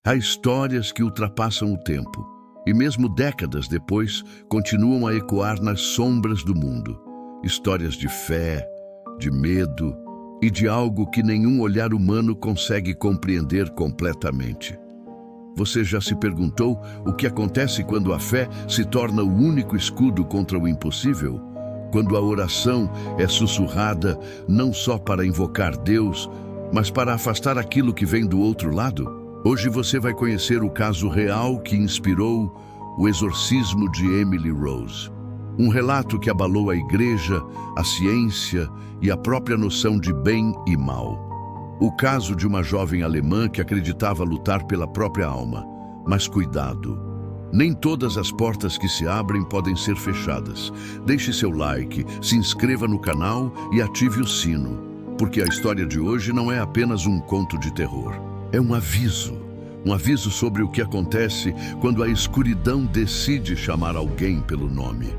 Há histórias que ultrapassam o tempo e mesmo décadas depois continuam a ecoar nas sombras do mundo. Histórias de fé, de medo e de algo que nenhum olhar humano consegue compreender completamente. Você já se perguntou o que acontece quando a fé se torna o único escudo contra o impossível? Quando a oração é sussurrada não só para invocar Deus, mas para afastar aquilo que vem do outro lado? Hoje você vai conhecer o caso real que inspirou o exorcismo de Emily Rose. Um relato que abalou a igreja, a ciência e a própria noção de bem e mal. O caso de uma jovem alemã que acreditava lutar pela própria alma. Mas cuidado, nem todas as portas que se abrem podem ser fechadas. Deixe seu like, se inscreva no canal e ative o sino, porque a história de hoje não é apenas um conto de terror. É um aviso sobre o que acontece quando a escuridão decide chamar alguém pelo nome.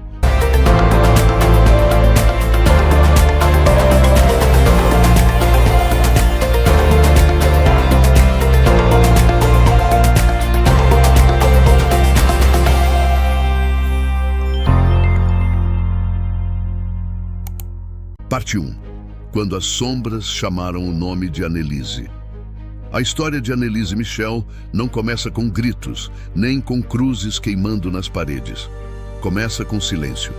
Parte 1. Quando as sombras chamaram o nome de Anneliese. A história de Anneliese Michel não começa com gritos, nem com cruzes queimando nas paredes. Começa com silêncio.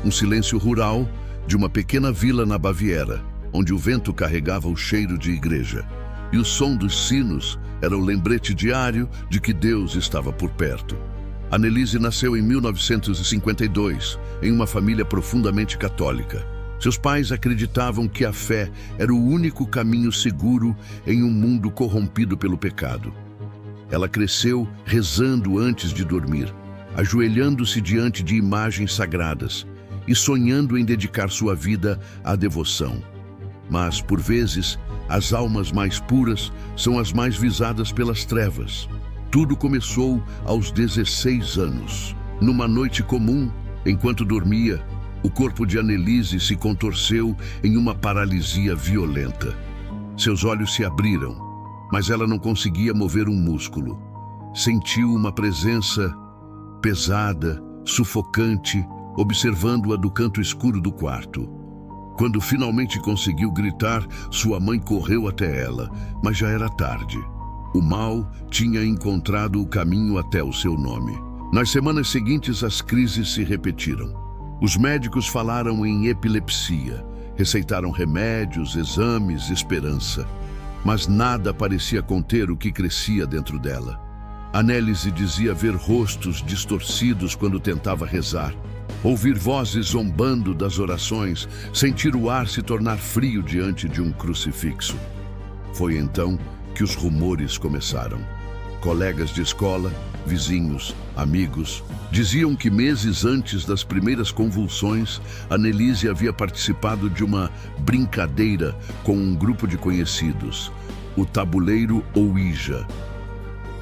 Um silêncio rural de uma pequena vila na Baviera, onde o vento carregava o cheiro de igreja. E o som dos sinos era o lembrete diário de que Deus estava por perto. Anneliese nasceu em 1952, em uma família profundamente católica. Seus pais acreditavam que a fé era o único caminho seguro em um mundo corrompido pelo pecado. Ela cresceu rezando antes de dormir, ajoelhando-se diante de imagens sagradas e sonhando em dedicar sua vida à devoção. Mas, por vezes, as almas mais puras são as mais visadas pelas trevas. Tudo começou aos 16 anos. Numa noite comum, enquanto dormia, o corpo de Anneliese se contorceu em uma paralisia violenta. Seus olhos se abriram, mas ela não conseguia mover um músculo. Sentiu uma presença pesada, sufocante, observando-a do canto escuro do quarto. Quando finalmente conseguiu gritar, sua mãe correu até ela, mas já era tarde. O mal tinha encontrado o caminho até o seu nome. Nas semanas seguintes, as crises se repetiram. Os médicos falaram em epilepsia, receitaram remédios, exames, esperança. Mas nada parecia conter o que crescia dentro dela. Anneliese dizia ver rostos distorcidos quando tentava rezar, ouvir vozes zombando das orações, sentir o ar se tornar frio diante de um crucifixo. Foi então que os rumores começaram. Colegas de escola, vizinhos, amigos, diziam que meses antes das primeiras convulsões, Anneliese havia participado de uma brincadeira com um grupo de conhecidos, o tabuleiro Ouija.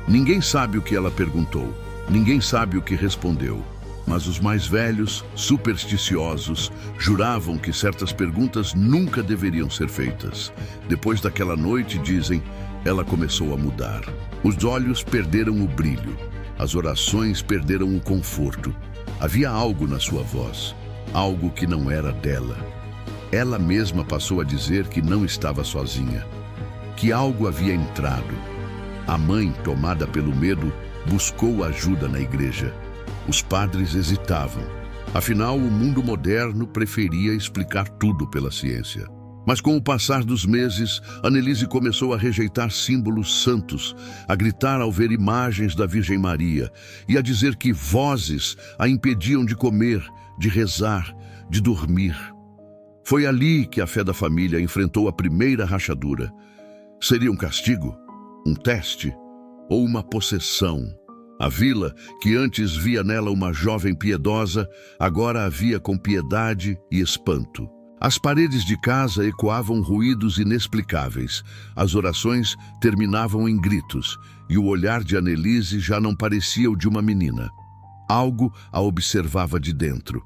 Ninguém sabe o que ela perguntou, ninguém sabe o que respondeu, mas os mais velhos, supersticiosos, juravam que certas perguntas nunca deveriam ser feitas. Depois daquela noite, dizem, ela começou a mudar. Os olhos perderam o brilho, as orações perderam o conforto. Havia algo na sua voz, algo que não era dela. Ela mesma passou a dizer que não estava sozinha, que algo havia entrado. A mãe, tomada pelo medo, buscou ajuda na igreja. Os padres hesitavam. Afinal, o mundo moderno preferia explicar tudo pela ciência. Mas com o passar dos meses, Anneliese começou a rejeitar símbolos santos, a gritar ao ver imagens da Virgem Maria e a dizer que vozes a impediam de comer, de rezar, de dormir. Foi ali que a fé da família enfrentou a primeira rachadura. Seria um castigo? Um teste? Ou uma possessão? A vila, que antes via nela uma jovem piedosa, agora a via com piedade e espanto. As paredes de casa ecoavam ruídos inexplicáveis. As orações terminavam em gritos, e o olhar de Anneliese já não parecia o de uma menina. Algo a observava de dentro.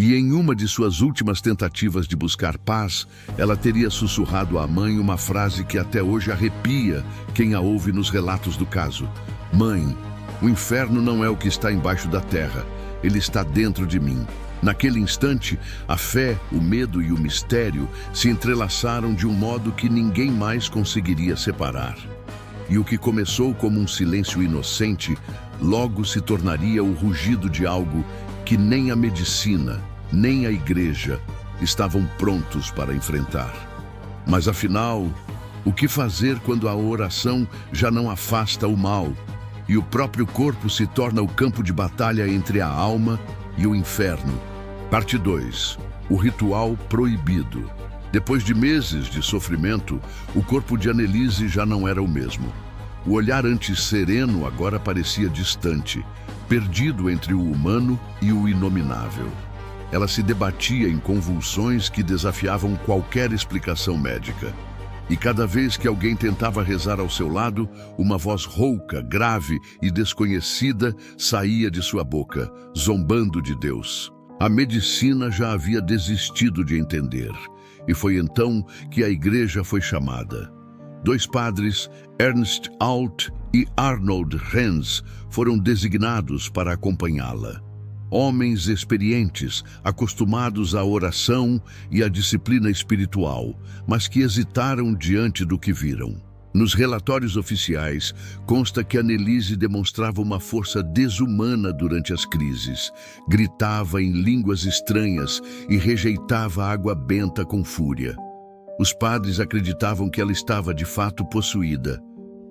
E em uma de suas últimas tentativas de buscar paz, ela teria sussurrado à mãe uma frase que até hoje arrepia quem a ouve nos relatos do caso. Mãe, o inferno não é o que está embaixo da terra, ele está dentro de mim. Naquele instante, a fé, o medo e o mistério se entrelaçaram de um modo que ninguém mais conseguiria separar. E o que começou como um silêncio inocente, logo se tornaria o rugido de algo que nem a medicina, nem a igreja estavam prontos para enfrentar. Mas afinal, o que fazer quando a oração já não afasta o mal e o próprio corpo se torna o campo de batalha entre a alma e o inferno? Parte 2. O ritual proibido. Depois de meses de sofrimento, o corpo de Anneliese já não era o mesmo. O olhar antes sereno agora parecia distante, perdido entre o humano e o inominável. Ela se debatia em convulsões que desafiavam qualquer explicação médica. E cada vez que alguém tentava rezar ao seu lado, uma voz rouca, grave e desconhecida saía de sua boca, zombando de Deus. A medicina já havia desistido de entender, e foi então que a igreja foi chamada. 2 padres, Ernst Alt e Arnold Renz, foram designados para acompanhá-la. Homens experientes, acostumados à oração e à disciplina espiritual, mas que hesitaram diante do que viram. Nos relatórios oficiais, consta que Anneliese demonstrava uma força desumana durante as crises, gritava em línguas estranhas e rejeitava a água benta com fúria. Os padres acreditavam que ela estava de fato possuída,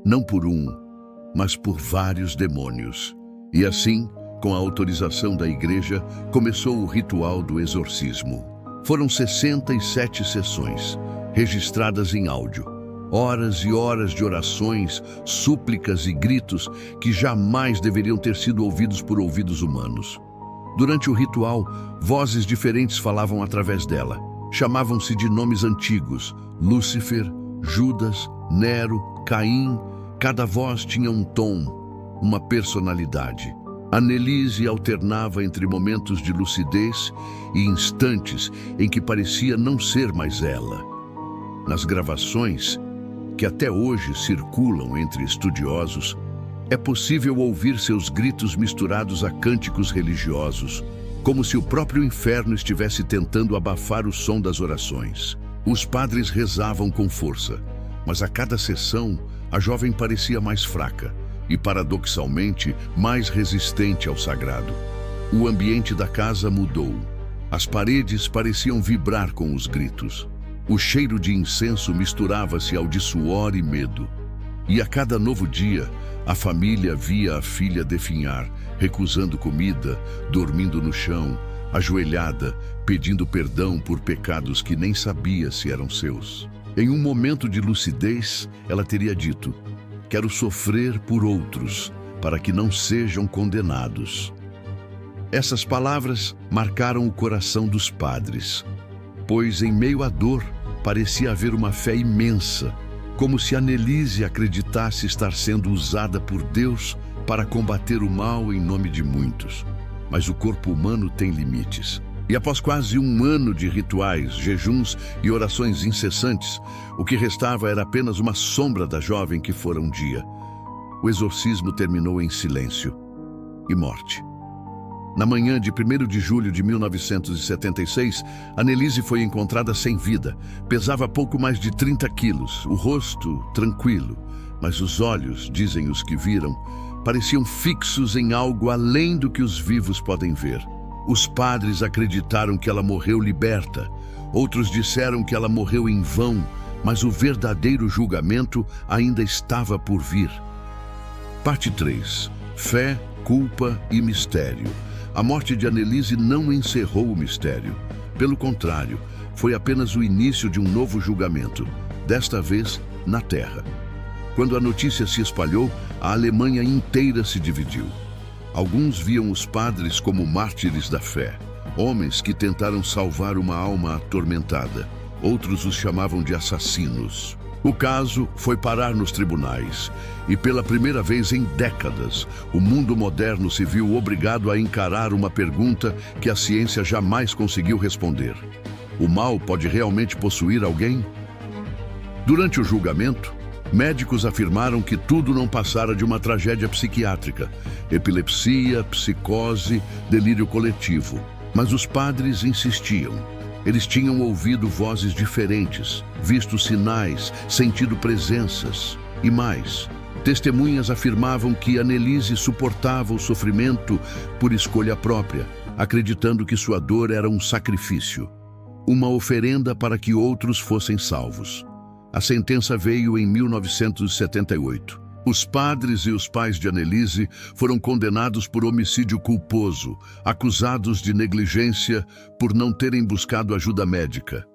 não por um, mas por vários demônios. E assim, com a autorização da igreja, começou o ritual do exorcismo. Foram 67 sessões, registradas em áudio. Horas e horas de orações, súplicas e gritos que jamais deveriam ter sido ouvidos por ouvidos humanos. Durante o ritual, vozes diferentes falavam através dela. Chamavam-se de nomes antigos: Lúcifer, Judas, Nero, Caim. Cada voz tinha um tom, uma personalidade. Anneliese alternava entre momentos de lucidez e instantes em que parecia não ser mais ela. Nas gravações, que até hoje circulam entre estudiosos, é possível ouvir seus gritos misturados a cânticos religiosos, como se o próprio inferno estivesse tentando abafar o som das orações. Os padres rezavam com força, mas a cada sessão a jovem parecia mais fraca e, paradoxalmente, mais resistente ao sagrado. O ambiente da casa mudou. As paredes pareciam vibrar com os gritos. O cheiro de incenso misturava-se ao de suor e medo. E a cada novo dia, a família via a filha definhar, recusando comida, dormindo no chão, ajoelhada, pedindo perdão por pecados que nem sabia se eram seus. Em um momento de lucidez, ela teria dito: "Quero sofrer por outros, para que não sejam condenados." Essas palavras marcaram o coração dos padres, pois em meio à dor parecia haver uma fé imensa, como se Anneliese acreditasse estar sendo usada por Deus para combater o mal em nome de muitos. Mas o corpo humano tem limites. E após quase um ano de rituais, jejuns e orações incessantes, o que restava era apenas uma sombra da jovem que fora um dia. O exorcismo terminou em silêncio e morte. Na manhã de 1º de julho de 1976, Anneliese foi encontrada sem vida. Pesava pouco mais de 30 quilos, o rosto tranquilo, mas os olhos, dizem os que viram, pareciam fixos em algo além do que os vivos podem ver. Os padres acreditaram que ela morreu liberta. Outros disseram que ela morreu em vão, mas o verdadeiro julgamento ainda estava por vir. Parte 3. Fé, culpa e mistério. A morte de Anneliese não encerrou o mistério. Pelo contrário, foi apenas o início de um novo julgamento, desta vez na Terra. Quando a notícia se espalhou, a Alemanha inteira se dividiu. Alguns viam os padres como mártires da fé, homens que tentaram salvar uma alma atormentada. Outros os chamavam de assassinos. O caso foi parar nos tribunais e, pela primeira vez em décadas, o mundo moderno se viu obrigado a encarar uma pergunta que a ciência jamais conseguiu responder: o mal pode realmente possuir alguém? Durante o julgamento, médicos afirmaram que tudo não passara de uma tragédia psiquiátrica: epilepsia, psicose, delírio coletivo. Mas os padres insistiam. Eles tinham ouvido vozes diferentes, visto sinais, sentido presenças e mais. Testemunhas afirmavam que Annelise suportava o sofrimento por escolha própria, acreditando que sua dor era um sacrifício, uma oferenda para que outros fossem salvos. A sentença veio em 1978. Os padres e os pais de Annelise foram condenados por homicídio culposo, acusados de negligência por não terem buscado ajuda médica.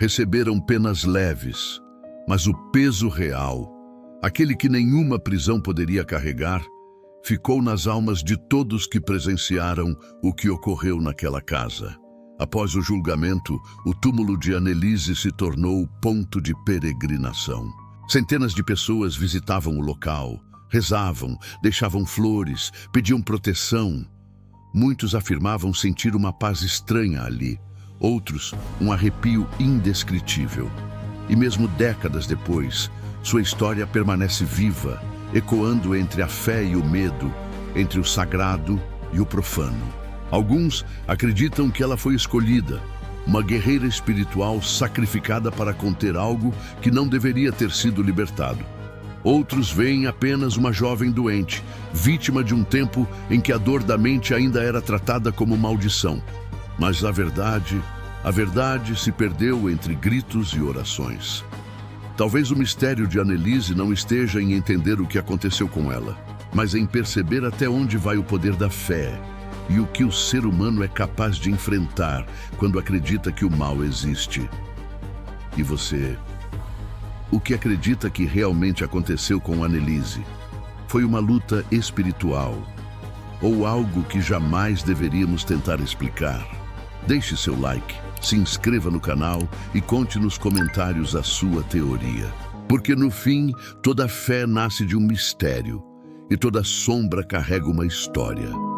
Receberam penas leves, mas o peso real, aquele que nenhuma prisão poderia carregar, ficou nas almas de todos que presenciaram o que ocorreu naquela casa. Após o julgamento, o túmulo de Annelise se tornou ponto de peregrinação. Centenas de pessoas visitavam o local, rezavam, deixavam flores, pediam proteção. Muitos afirmavam sentir uma paz estranha ali, outros um arrepio indescritível. E mesmo décadas depois, sua história permanece viva, ecoando entre a fé e o medo, entre o sagrado e o profano. Alguns acreditam que ela foi escolhida, uma guerreira espiritual sacrificada para conter algo que não deveria ter sido libertado. Outros veem apenas uma jovem doente, vítima de um tempo em que a dor da mente ainda era tratada como maldição. Mas a verdade se perdeu entre gritos e orações. Talvez o mistério de Annelise não esteja em entender o que aconteceu com ela, mas em perceber até onde vai o poder da fé e o que o ser humano é capaz de enfrentar quando acredita que o mal existe. E você? O que acredita que realmente aconteceu com Annelise? Foi uma luta espiritual ou algo que jamais deveríamos tentar explicar? Deixe seu like, se inscreva no canal e conte nos comentários a sua teoria. Porque no fim, toda fé nasce de um mistério e toda sombra carrega uma história.